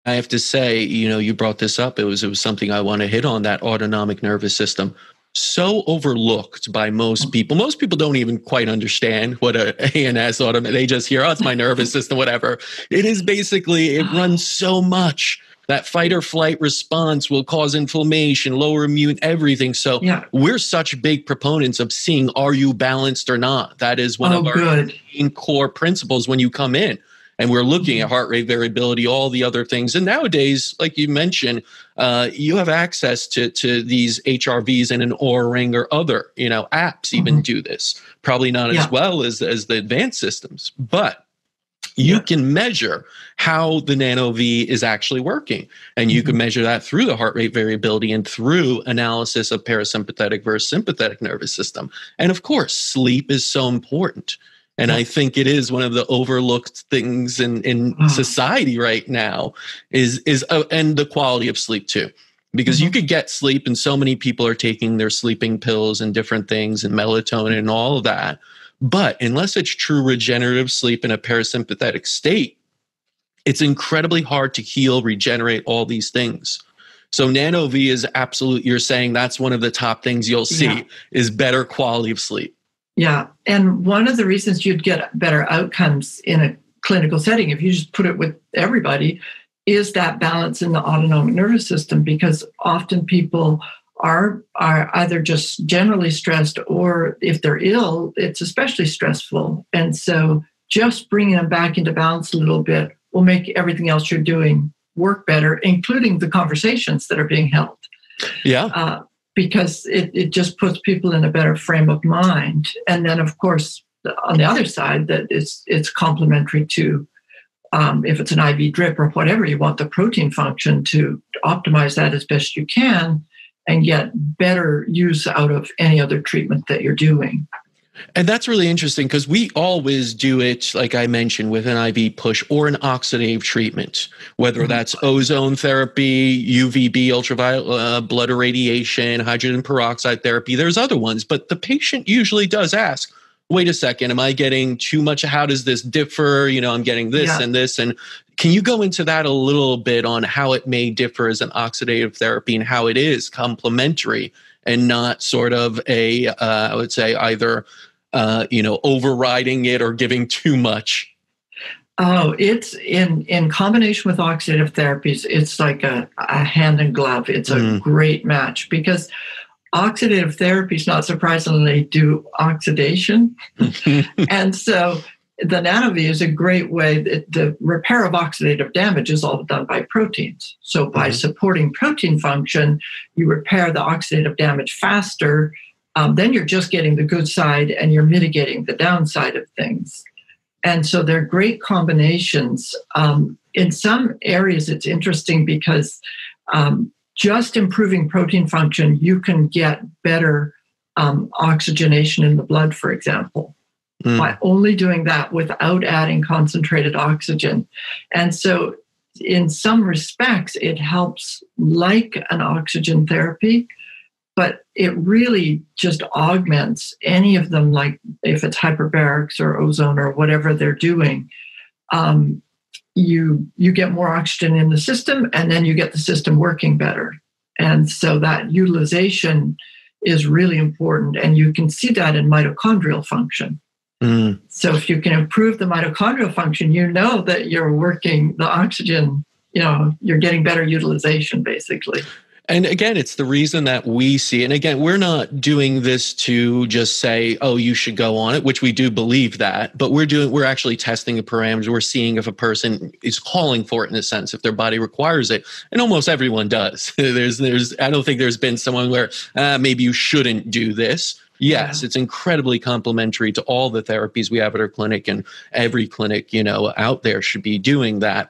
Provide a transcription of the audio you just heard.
I have to say, you brought this up. It was something I want to hit on, that autonomic nervous system. So overlooked by most people. Most people don't even quite understand what a ANS autonomic. They just hear, oh, it's my nervous system, whatever. It is basically, it runs so much. That fight or flight response will cause inflammation, lower immune, everything. So we're such big proponents of seeing, are you balanced or not? That is one of our main core principles when you come in. And we're looking at heart rate variability, all the other things. And nowadays, like you mentioned, you have access to these HRVs and an Oura Ring or other, apps even do this. Probably not as well as the advanced systems, but you can measure how the NanoVi is actually working. And you can measure that through the heart rate variability and through analysis of parasympathetic versus sympathetic nervous system. And of course, sleep is so important. And I think it is one of the overlooked things in society right now is and the quality of sleep too, because you could get sleep, and so many people are taking their sleeping pills and different things and melatonin and all of that. But unless it's true regenerative sleep in a parasympathetic state, it's incredibly hard to heal, regenerate all these things. So NanoVi is absolute. You're saying that's one of the top things you'll see is better quality of sleep. Yeah. And one of the reasons you'd get better outcomes in a clinical setting, if you just put it with everybody, is that balance in the autonomic nervous system, because often people are either just generally stressed, or if they're ill, it's especially stressful. And so just bringing them back into balance a little bit will make everything else you're doing work better, including the conversations that are being held. Yeah. Because it just puts people in a better frame of mind. And then, of course, on the other side, that it's complementary to, if it's an IV drip or whatever, you want the protein function to optimize that as best you can and get better use out of any other treatment that you're doing. And that's really interesting, because we always do it, like I mentioned, with an IV push or an oxidative treatment, whether that's ozone therapy, UVB, ultraviolet blood irradiation, hydrogen peroxide therapy. There's other ones, but the patient usually does ask, wait a second, am I getting too much? How does this differ? I'm getting this and this. And can you go into that a little bit on how it may differ as an oxidative therapy and how it is complementary and not sort of I would say either, overriding it or giving too much? Oh, it's in combination with oxidative therapies. It's like a hand in glove. It's a great match, because oxidative therapies, not surprisingly, do oxidation. And so the NanoVi is a great way. The repair of oxidative damage is all done by proteins. So by supporting protein function, you repair the oxidative damage faster. Then you're just getting the good side and you're mitigating the downside of things. And so they're great combinations. In some areas, it's interesting because just improving protein function, you can get better oxygenation in the blood, for example, by only doing that without adding concentrated oxygen. And so in some respects, it helps like an oxygen therapy, but it really just augments any of them, like if it's hyperbarics or ozone or whatever they're doing. You get more oxygen in the system, and then you get the system working better. And so that utilization is really important, and you can see that in mitochondrial function. So if you can improve the mitochondrial function, you know that you're working the oxygen, you're getting better utilization, basically. And again, it's the reason that we see, and again, we're not doing this to just say, oh, you should go on it, which we do believe that, but we're actually testing the parameters. We're seeing if a person is calling for it, in a sense, if their body requires it. And almost everyone does. I don't think there's been someone where maybe you shouldn't do this. Yes, it's incredibly complementary to all the therapies we have at our clinic, and every clinic, out there should be doing that.